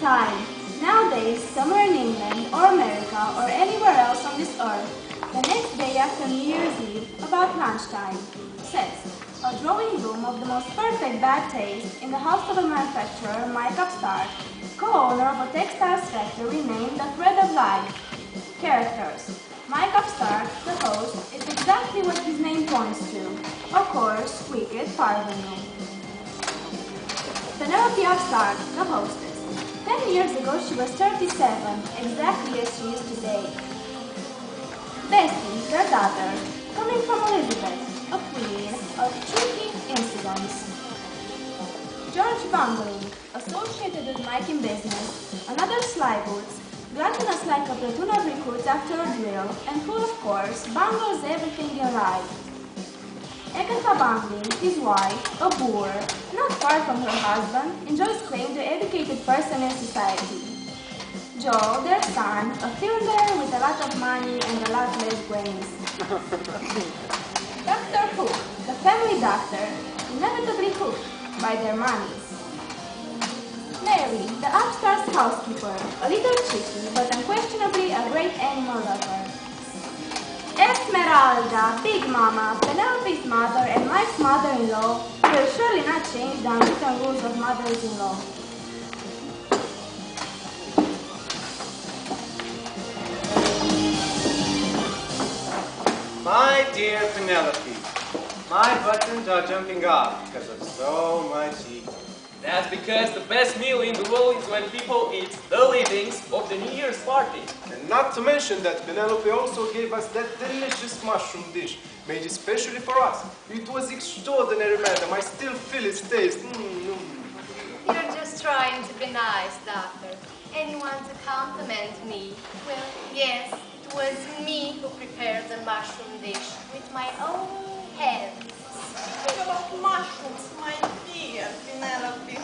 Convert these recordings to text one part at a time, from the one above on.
Time. Nowadays, somewhere in England or America or anywhere else on this earth, the next day after New Year's Eve, about lunchtime, sets a drawing room of the most perfect bad taste in the house of a manufacturer, Mike Upstart, co-owner of a textiles factory named The Thread of Life. Characters. Mike Upstart, the host, is exactly what his name points to. Of course, wicked parvenu. Penelope Upstart, the hostess. 10 years ago she was 37, exactly as she is today. Bessie, their daughter, coming from Elizabeth, a queen of tricky incidents. George Bungling, associated with Mike in business, another sly boots, gluttonous like a platoon of recruits after a drill, and who, of course, bungles everything in life. Agatha Bungling, his wife, a boor, not far from her husband, enjoys playing the educated person in society. Joe, their son, a fielder with a lot of money and a lot less brains. Dr. Hook, the family doctor, inevitably hooked by their monies. Mary, the Upstart's housekeeper, a little cheeky but unquestionably a great animal lover. Esmeralda, Big Mama, Penelope's mother, and Mike's mother-in-law will surely not change the unwritten rules of mothers-in-law. My dear Penelope, my buttons are jumping off because of so much eating. That's because the best meal in the world is when people eat the leavings of the New Year's party. And not to mention that Penelope also gave us that delicious mushroom dish, made especially for us. It was extraordinary, madam. I still feel its taste. You're just trying to be nice, Doctor. And you want to compliment me? Well, yes, it was me who prepared the mushroom dish with my own hands. What about mushrooms, my dear Penelope?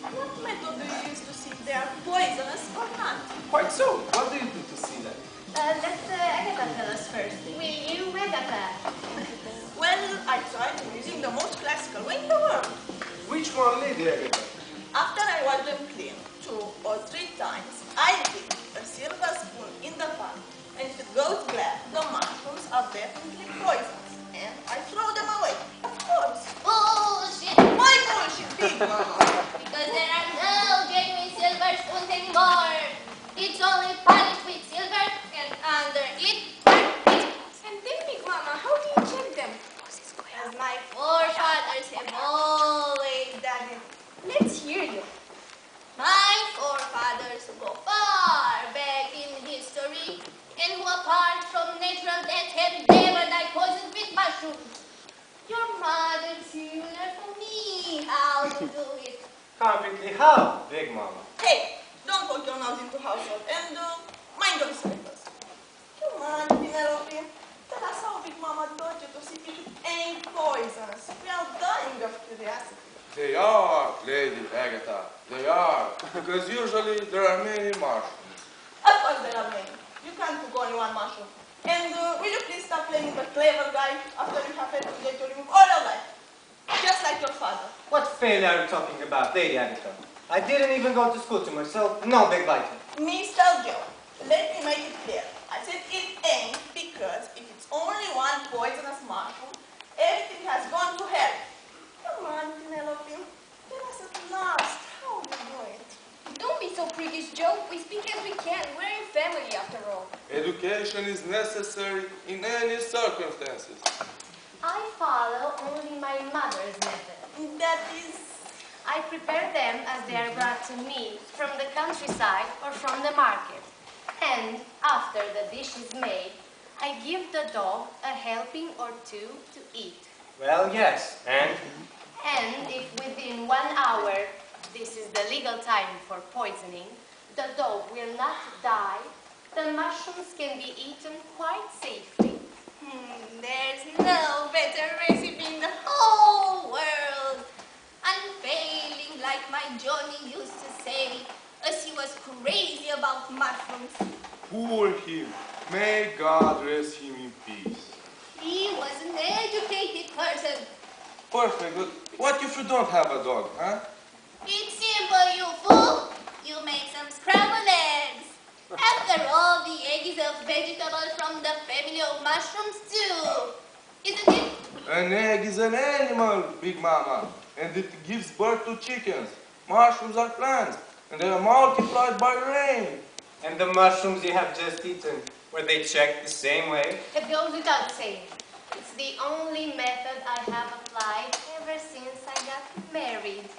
What method do you use to see if they are poisonous or not? Quite so. What do you do to see that? Let Agatha tell us first. Will you, Agatha? Well, I tried using the most classical way in the world. Which one, Lady Agatha? After I wash them clean 2 or 3 times, I dip a silver spoon in the pot, and if it goes black, the mushrooms are definitely poisonous, and I throw them away. Of course. Bullshit! Why bullshit, Big Mama? Because there are no genuine silver spoons anymore. It's only polished with silver, and under it are biscuits. And then, Big Mama, how do you check them? As my forefathers have always done it. Let's hear you. My forefathers who go far back in history, and who apart from natural death have never died poisoned with mushrooms. Your mother too learned from me how to do it. Concretely how, Big Mama? Hey, don't poke your nose into household and mind your circles. Come on, Penelope. Tell us how Big Mama taught you to see if it ain't poisonous. We are dying of curiosity. They are, Lady Agatha. They are. Because usually there are many mushrooms. Of course there are many. You can't cook only one mushroom. And will you please stop playing the clever guy after you have had to get to remove all your life? Just like your father. What failure are you talking about, Lady Agatha? I didn't even go to school to myself. No big biting. Mr. Joe, let me make it clear. I said it ain't because if it's only one poisonous mushroom, everything has gone to hell. Come on, Penelope. Tell us at last how you do it. Don't be so priggish, Joe. We speak as we can. We're in family, after all. Education is necessary in any circumstances. I follow only my mother's method. That is... I prepare them as they are brought to me from the countryside or from the market. And after the dish is made, I give the dog a helping or 2 to eat. Well, yes, and? And if within 1 hour, this is the legal time for poisoning, the dog will not die, the mushrooms can be eaten quite safely. There's no better recipe in the whole world. Unfailing, like my Johnny used to say, as he was crazy about mushrooms. Poor him. May God rest him in peace. He was an educated person. Perfect, but what if you don't have a dog, huh? It's simple, you fool. You make some scrambled eggs. After all, the egg is a vegetable from the family of mushrooms too. Isn't it? An egg is an animal, Big Mama, and it gives birth to chickens. Mushrooms are plants, and they are multiplied by rain. And the mushrooms you have just eaten, were they checked the same way? It goes without saying. It's the only method I have applied ever since I got married.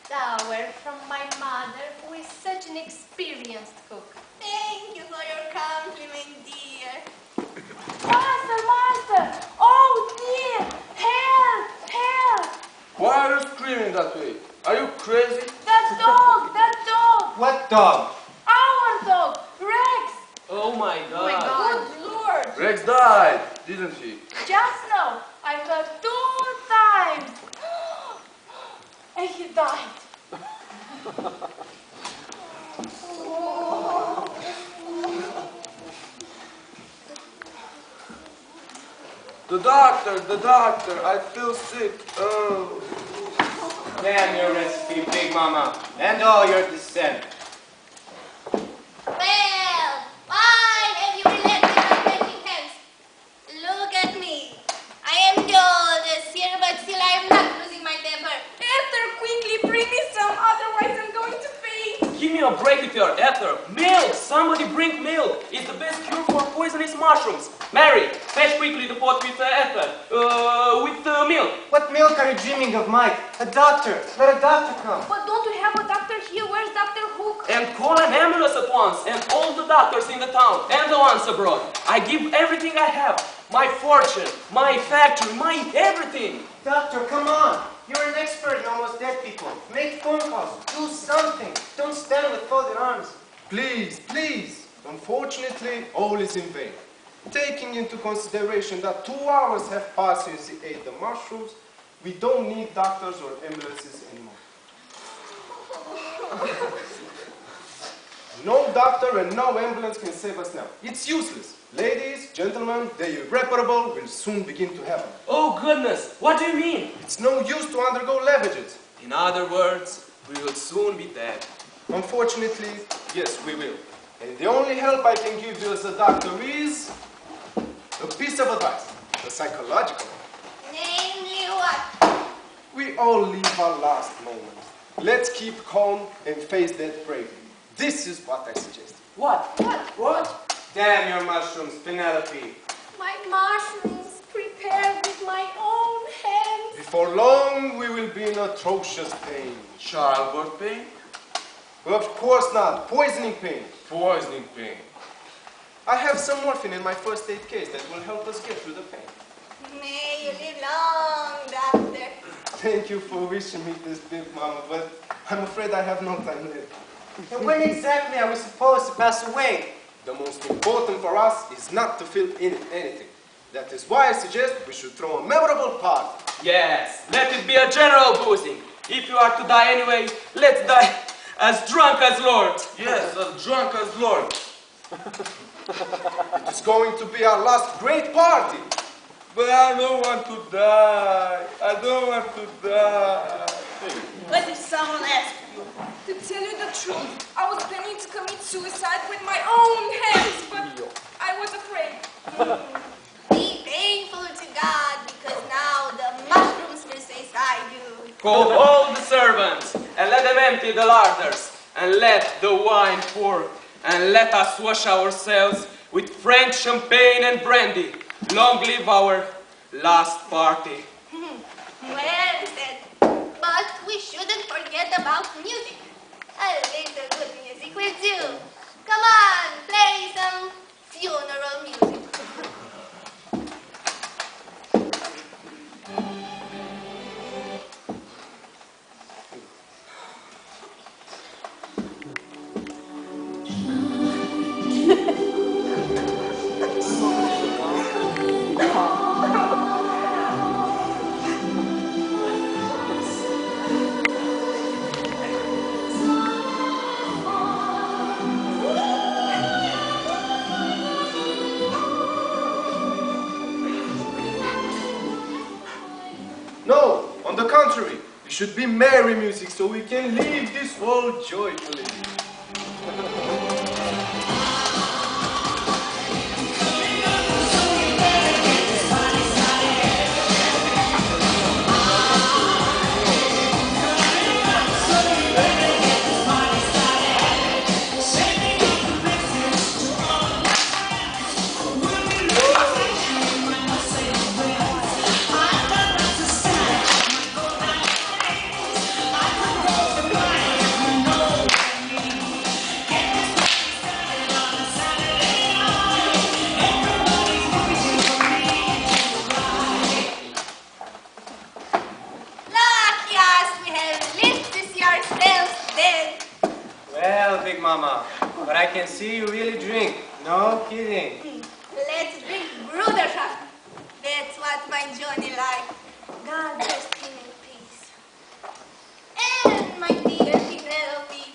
Dower from my mother, who is such an experienced cook. Thank you for your compliment, dear. Master! Oh dear! Help! Help! Why are you screaming that way? Are you crazy? That dog! That dog! What dog? Our dog! Rex! Oh my God. Good Lord! Rex died, didn't he? Just now, I heard 2 times. And he died. The doctor, I feel sick. Oh. Damn your recipe, Big Mama, and all your descent. Well, why have you relented my touching hands? Look at me. I am the oldest here, but still I am not losing my temper. Ether, quickly bring me some, otherwise I'm going to faint. Give me a break with your ether. Milk! Somebody bring milk. It's the best cure for poisonous mushrooms. Mary, fetch quickly the pot with ether. With milk. What milk are you dreaming of, Mike? A doctor. Let a doctor come. But don't we have a doctor here? Where's Dr. Hook? And call an ambulance at once. And all the doctors in the town. And the ones abroad. I give everything I have. My fortune, my factory, my everything. Doctor, come on. You're an expert in almost dead people. Make phone calls. Do something. Don't stand with folded arms. Please, please. Unfortunately, all is in vain. Taking into consideration that 2 hours have passed since he ate the mushrooms, we don't need doctors or ambulances anymore. No doctor and no ambulance can save us now. It's useless. Ladies, gentlemen, the irreparable will soon begin to happen. Oh goodness, what do you mean? It's no use to undergo lavages. In other words, we will soon be dead. Unfortunately, yes, we will. And the only help I can give you as a doctor is a piece of advice, a psychological one. Namely what? We all live our last moments. Let's keep calm and face death bravely. This is what I suggest. What? What? Damn your mushrooms, Penelope. My mushrooms prepared with my own hands. Before long, we will be in atrocious pain. Childbirth pain? Of course not. Poisoning pain. Poisoning pain. I have some morphine in my first aid case that will help us get through the pain. May you live long, doctor. Thank you for wishing me this, Big Mama, but I'm afraid I have no time left. And when exactly are we supposed to pass away? The most important for us is not to feel anything. That is why I suggest we should throw a memorable party. Yes, let it be a general boozing. If you are to die anyway, let's die as drunk as lords. Yes, as drunk as Lord. It is going to be our last great party. But I don't want to die. I don't want to die. What if someone asked you? To tell you the truth, I was planning to commit suicide with my own hands, but I was afraid. Be thankful to God, because now the mushrooms will satisfy you. Call all the servants, and let them empty the larders, and let the wine pour, and let us wash ourselves with French champagne and brandy. Long live our last party. Well said. But we shouldn't forget about music. A little good music will do. Come on, play some funeral music. should be merry music so we can leave this world joyfully. Mama, but I can see you really drink. No kidding. Let's drink Bruderschaft. That's what my Johnny likes. God rest him in peace. And my dear Penelope,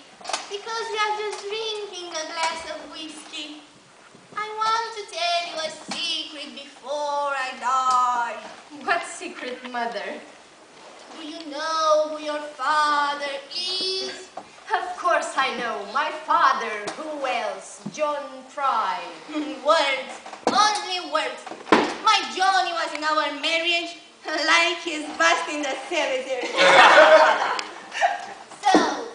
because we are just drinking a glass of whiskey, I want to tell you a secret before I die. What secret, Mother? Do you know who your father is? Of course I know. My father. Who else? John Pride. Words. Only words. My Johnny was in our marriage like his bust in the cemetery. So,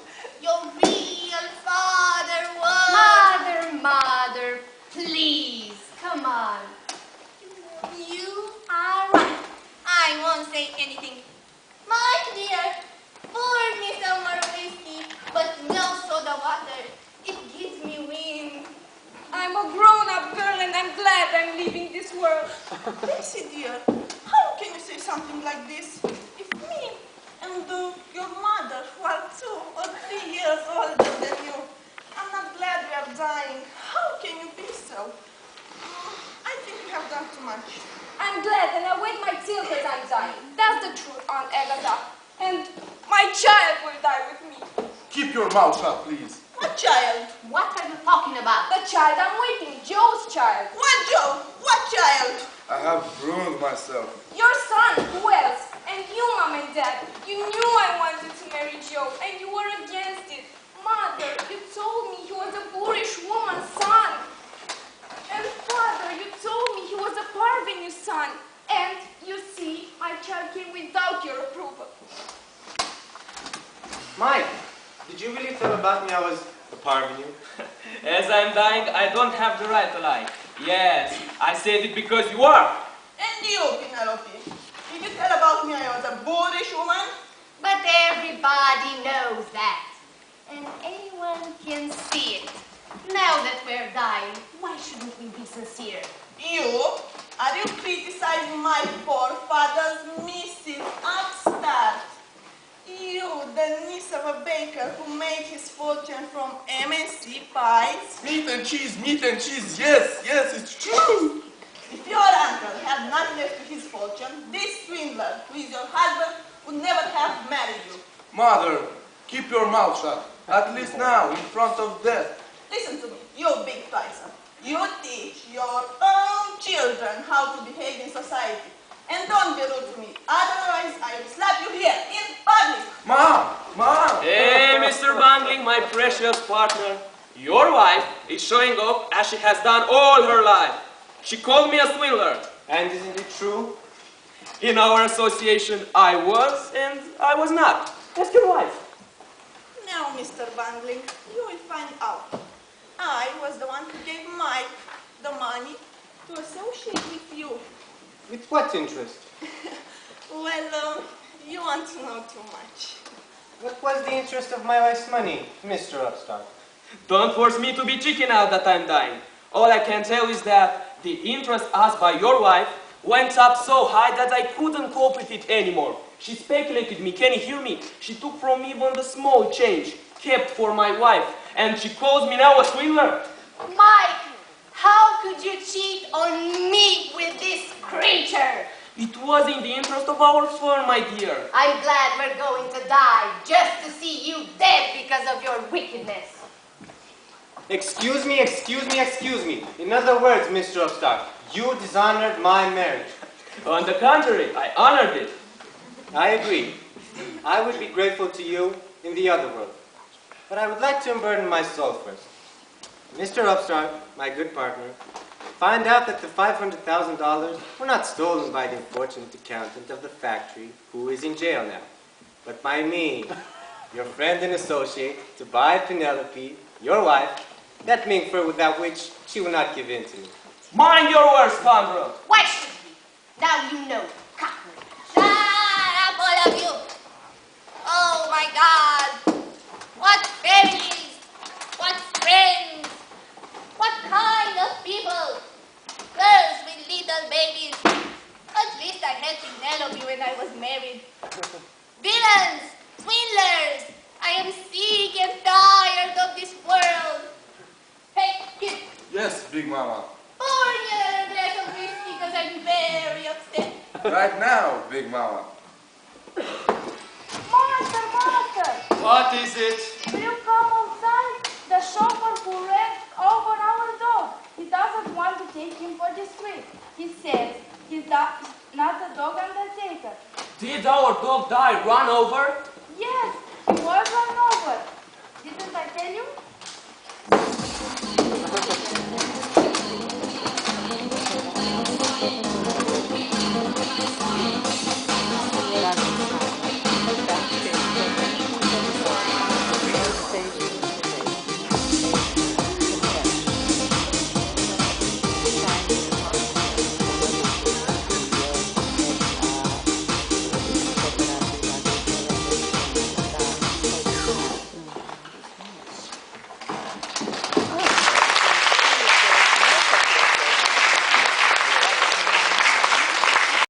your real father was... Mother, please. Come on. You are right. I won't say anything. My dear, pour me some more whiskey, but no soda water. It gives me wind. I'm a grown-up girl and I'm glad I'm leaving this world. Daisy dear, how can you say something like this? If me and your mother, who are 2 or 3 years older than you, I'm not glad we are dying. How can you be so? I think we have done too much. I'm glad and I wait my tears as I'm dying. That's the truth, Aunt Agatha. And my child will die with me. Keep your mouth shut, please. What child? What are you talking about? The child I'm waiting, Joe's child. What Joe? What child? I have ruined myself. Your son, who else? And you, Mom and Dad, you knew I wanted to marry Joe, and you were against it. Mother, you told me he was a boorish woman's son. And Father, you told me he was a parvenu's son. And, you see, my child came without your approval. Mike, did you really tell about me I was a parvenu? As I'm dying, I don't have the right to lie. Yes, I said it because you are. And you, Penelope, did you tell about me I was a boorish woman? But everybody knows that. And anyone can see it. Now that we're dying, why shouldn't we be sincere? You? Are you criticizing my poor father's Mrs. Upstart? You, the niece of a baker who made his fortune from M&C pies? Meat and cheese, yes, it's true. If your uncle had not left his fortune, this swindler, who is your husband, would never have married you. Mother, keep your mouth shut. At least now, in front of death. Listen to me, you big Tyson. You teach your own children how to behave in society. And don't be rude to me, otherwise I will slap you here, in public. Mom! Hey, Mr. Bungling, my precious partner. Your wife is showing off as she has done all her life. She called me a swindler. And isn't it true? In our association, I was and I was not. Ask your wife. Now, Mr. Bungling, you will find out. I was the one who gave Mike the money to associate with you. With what interest? Well, you want to know too much. What was the interest of my wife's money, Mr. Upstart? Don't force me to be cheeky now that I'm dying. All I can tell is that the interest asked by your wife went up so high that I couldn't cope with it anymore. She speculated me, can you hear me? She took from me even the small change, kept for my wife, and she calls me now a swindler. Mike, how could you cheat on me with this creature? It was in the interest of our firm, my dear. I'm glad we're going to die just to see you dead because of your wickedness. Excuse me. In other words, Mr. Upstart, you dishonored my marriage. On the contrary, I honored it. I agree. I would be grateful to you in the other world. But I would like to unburden my soul first. Mr. Upstart, my good partner, find out that the $500,000 were not stolen by the unfortunate accountant of the factory who is in jail now, but by me, your friend and associate, to buy Penelope, your wife, that Mingfer without which she will not give in to me. Mind your words, scoundrel! Why should we? Now you know, cockroach. Shut up, all of you! Oh my God! What families! What friends! What kind of people! Girls with little babies. At least I had Penelope when I was married. Villains! Swindlers! I am sick and tired of this world. Hey, kid! Yes, Big Mama. Pour me another glass of whiskey because I'm very upset. Right now, Big Mama. Master! What is it? Will you come outside? The chauffeur who ran over our dog. He doesn't want to take him for the street. He says he's not a dog undertaker. Did our dog die run over? Yes, he was run over. Didn't I tell you?